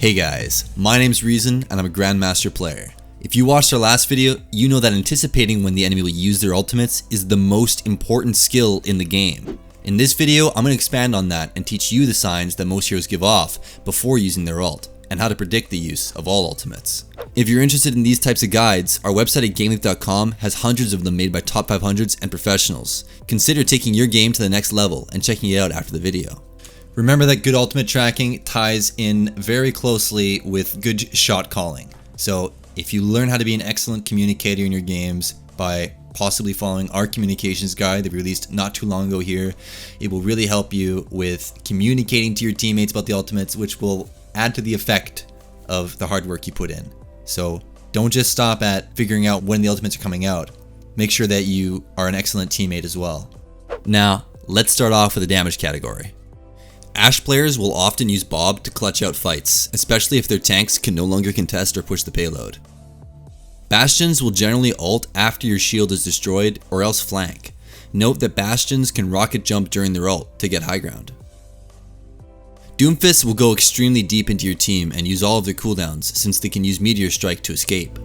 Hey guys, my name's Reason and I'm a Grandmaster player. If you watched our last video, you know that anticipating when the enemy will use their ultimates is the most important skill in the game. In this video, I'm going to expand on that and teach you the signs that most heroes give off before using their ult, and how to predict the use of all ultimates. If you're interested in these types of guides, our website at GameLeap.com has hundreds of them made by top 500s and professionals. Consider taking your game to the next level and checking it out after the video. Remember that good ultimate tracking ties in very closely with good shot calling. So if you learn how to be an excellent communicator in your games by possibly following our communications guide that we released not too long ago here, it will really help you with communicating to your teammates about the ultimates, which will add to the effect of the hard work you put in. So don't just stop at figuring out when the ultimates are coming out. Make sure that you are an excellent teammate as well. Now, let's start off with the damage category. Ashe players will often use Bob to clutch out fights, especially if their tanks can no longer contest or push the payload. Bastions will generally ult after your shield is destroyed or else flank. Note that Bastions can rocket jump during their ult to get high ground. Doomfists will go extremely deep into your team and use all of their cooldowns since they can use Meteor Strike to escape.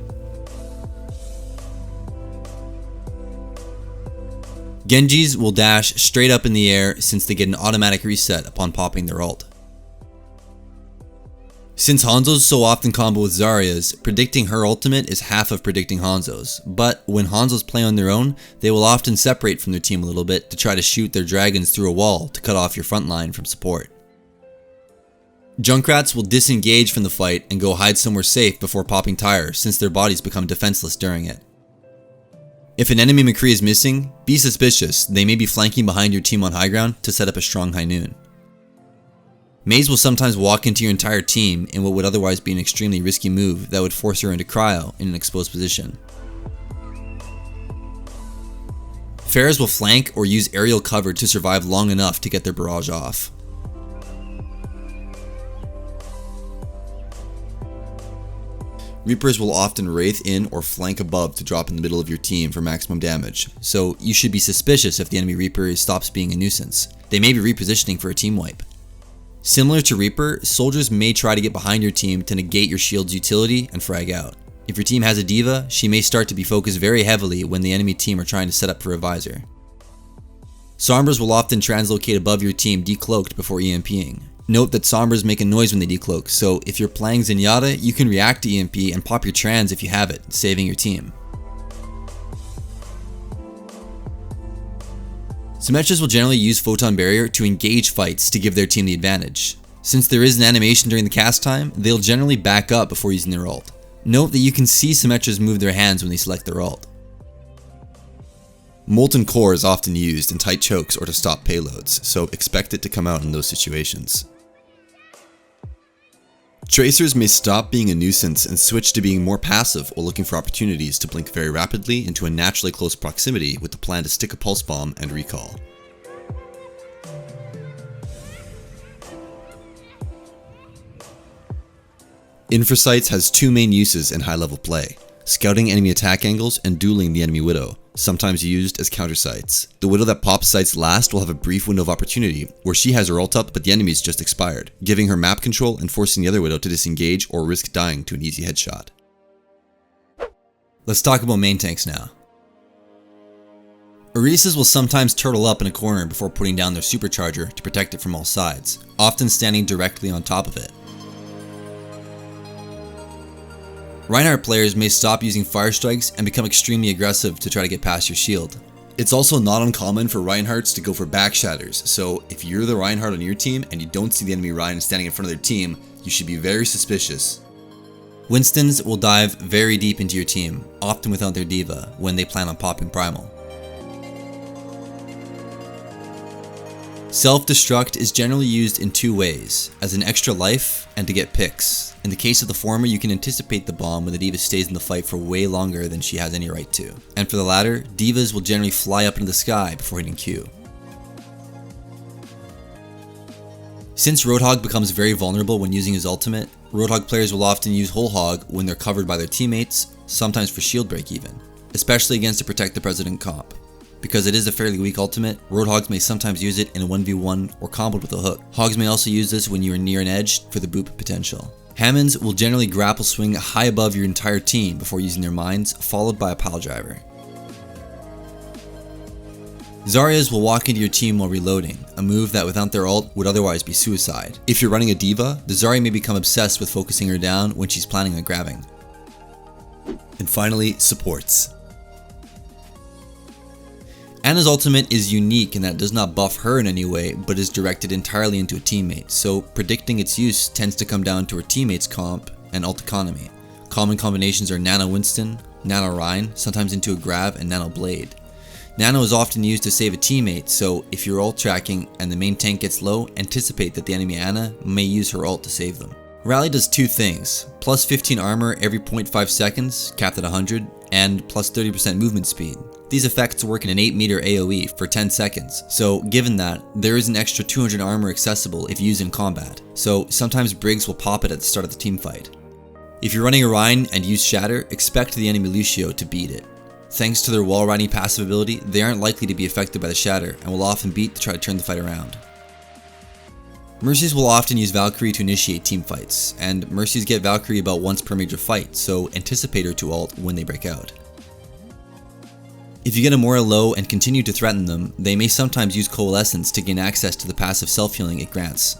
Genjis will dash straight up in the air since they get an automatic reset upon popping their ult. Since Hanzo's so often combo with Zarya's, predicting her ultimate is half of predicting Hanzo's, but when Hanzo's play on their own, they will often separate from their team a little bit to try to shoot their dragons through a wall to cut off your front line from support. Junkrats will disengage from the fight and go hide somewhere safe before popping tire since their bodies become defenseless during it. If an enemy McCree is missing, be suspicious. They may be flanking behind your team on high ground to set up a strong high noon. Maze will sometimes walk into your entire team in what would otherwise be an extremely risky move that would force her into cryo in an exposed position. Pharahs will flank or use aerial cover to survive long enough to get their barrage off. Reapers will often wraith in or flank above to drop in the middle of your team for maximum damage, so you should be suspicious if the enemy Reaper stops being a nuisance. They may be repositioning for a team wipe. Similar to Reaper, soldiers may try to get behind your team to negate your shield's utility and frag out. If your team has a diva, she may start to be focused very heavily when the enemy team are trying to set up for a visor. Sombras will often translocate above your team decloaked before EMPing. Note that Sombras make a noise when they decloak, so if you're playing Zenyatta, you can react to EMP and pop your trans if you have it, saving your team. Symmetras will generally use Photon Barrier to engage fights to give their team the advantage. Since there is an animation during the cast time, they'll generally back up before using their ult. Note that you can see Symmetras move their hands when they select their ult. Molten Core is often used in tight chokes or to stop payloads, so expect it to come out in those situations. Tracers may stop being a nuisance and switch to being more passive while looking for opportunities to blink very rapidly into a naturally close proximity with the plan to stick a pulse bomb and recall. Infrasights has two main uses in high level play: scouting enemy attack angles and dueling the enemy Widow, sometimes used as counter sights. The Widow that pops sights last will have a brief window of opportunity where she has her ult up but the enemy's just expired, giving her map control and forcing the other Widow to disengage or risk dying to an easy headshot. Let's talk about main tanks now. Orisas will sometimes turtle up in a corner before putting down their supercharger to protect it from all sides, often standing directly on top of it. Reinhardt players may stop using fire strikes and become extremely aggressive to try to get past your shield. It's also not uncommon for Reinhardts to go for back shatters, so if you're the Reinhardt on your team and you don't see the enemy Rein standing in front of their team, you should be very suspicious. Winstons will dive very deep into your team, often without their diva, when they plan on popping primal. Self-destruct is generally used in two ways, as an extra life and to get picks. In the case of the former, you can anticipate the bomb when the diva stays in the fight for way longer than she has any right to. And for the latter, divas will generally fly up into the sky before hitting Q. Since Roadhog becomes very vulnerable when using his ultimate, Roadhog players will often use Whole Hog when they're covered by their teammates, sometimes for shield break even, especially against a Protect the President comp. Because it is a fairly weak ultimate, Roadhogs may sometimes use it in a 1v1 or comboed with a hook. Hogs may also use this when you are near an edge for the boop potential. Hammonds will generally grapple swing high above your entire team before using their mines, followed by a pile driver. Zaryas will walk into your team while reloading, a move that without their ult would otherwise be suicide. If you're running a diva, the Zarya may become obsessed with focusing her down when she's planning on grabbing. And finally, supports. Ana's ultimate is unique in that it does not buff her in any way, but is directed entirely into a teammate, so predicting its use tends to come down to her teammate's comp and ult economy. Common combinations are Nano Winston, Nano Rein, sometimes into a grab, and Nano Blade. Nano is often used to save a teammate, so if you're ult tracking and the main tank gets low, anticipate that the enemy Ana may use her ult to save them. Rally does two things, plus 15 armor every 0.5 seconds, capped at 100, and plus 30% movement speed. These effects work in an 8 meter AoE for 10 seconds, so given that, there is an extra 200 armor accessible if used in combat, so sometimes Briggs will pop it at the start of the team fight. If you're running a Rein and use Shatter, expect the enemy Lucio to beat it. Thanks to their wall riding passive ability, they aren't likely to be affected by the Shatter and will often beat to try to turn the fight around. Mercies will often use Valkyrie to initiate team fights, and Mercies get Valkyrie about once per major fight, so anticipate her to ult when they break out. If you get a Moira low and continue to threaten them, they may sometimes use Coalescence to gain access to the passive self-healing it grants.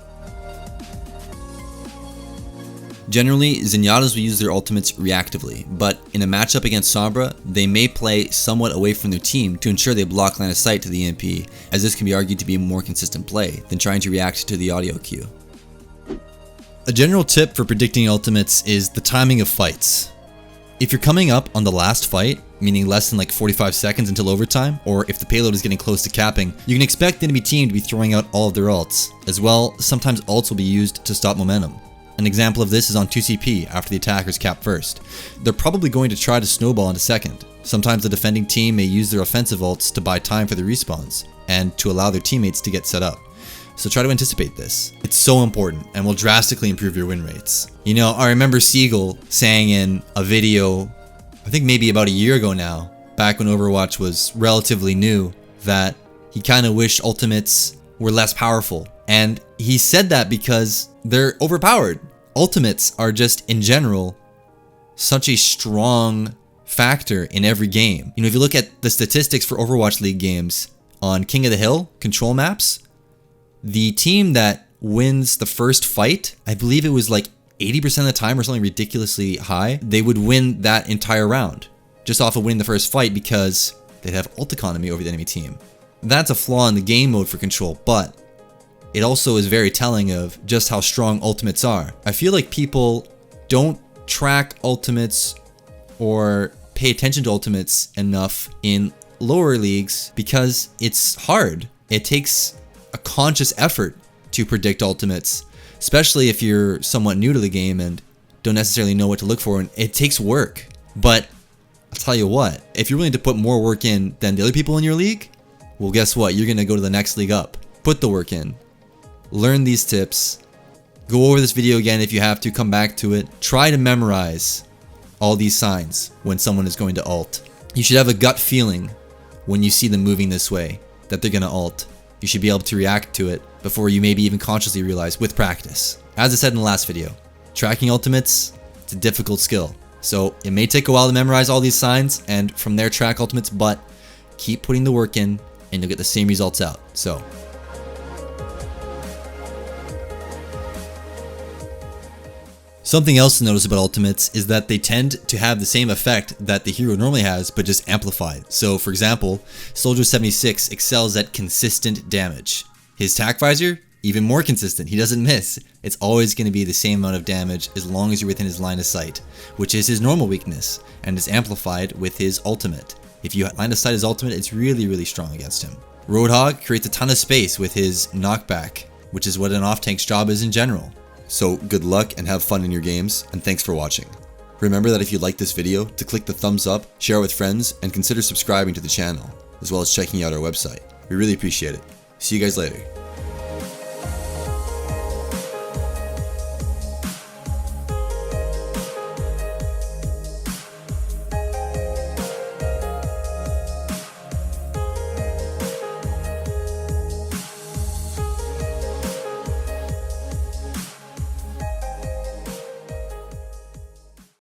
Generally, Zenyatta's will use their ultimates reactively, but in a matchup against Sombra, they may play somewhat away from their team to ensure they block line of sight to the EMP, as this can be argued to be a more consistent play than trying to react to the audio cue. A general tip for predicting ultimates is the timing of fights. If you're coming up on the last fight, meaning less than like 45 seconds until overtime, or if the payload is getting close to capping, you can expect the enemy team to be throwing out all of their ults. As well, sometimes ults will be used to stop momentum. An example of this is on 2CP after the attackers cap first. They're probably going to try to snowball into second. Sometimes the defending team may use their offensive ults to buy time for the respawns, and to allow their teammates to get set up. So try to anticipate this. It's so important and will drastically improve your win rates. You know, I remember Siegel saying in a video, I think maybe about a year ago now, back when Overwatch was relatively new, that he kind of wished ultimates were less powerful. And he said that because they're overpowered. Ultimates are just, in general, such a strong factor in every game. You know, if you look at the statistics for Overwatch League games on King of the Hill control maps, the team that wins the first fight, I believe it was like 80% of the time or something ridiculously high, they would win that entire round just off of winning the first fight because they'd have ult economy over the enemy team. That's a flaw in the game mode for control, but it also is very telling of just how strong ultimates are. I feel like people don't track ultimates or pay attention to ultimates enough in lower leagues because it's hard. It takes a conscious effort to predict ultimates, especially if you're somewhat new to the game and don't necessarily know what to look for, and it takes work. But I'll tell you what, if you're willing to put more work in than the other people in your league, well, guess what? You're gonna go to the next league up. Put the work in. Learn these tips. Go over this video again if you have to, come back to it. Try to memorize all these signs when someone is going to ult. You should have a gut feeling when you see them moving this way that they're gonna ult. You should be able to react to it before you maybe even consciously realize with practice. As I said in the last video, tracking ultimates, it's a difficult skill. So it may take a while to memorize all these signs and from there track ultimates, but keep putting the work in and you'll get the same results out. So something else to notice about ultimates is that they tend to have the same effect that the hero normally has, but just amplified. So for example, Soldier 76 excels at consistent damage. His tac visor, even more consistent, he doesn't miss. It's always going to be the same amount of damage as long as you're within his line of sight, which is his normal weakness, and is amplified with his ultimate. If you line of sight his ultimate, it's really, really strong against him. Roadhog creates a ton of space with his knockback, which is what an off-tank's job is in general. So good luck and have fun in your games, and thanks for watching. Remember that if you like this video, to click the thumbs up, share it with friends, and consider subscribing to the channel, as well as checking out our website. We really appreciate it. See you guys later.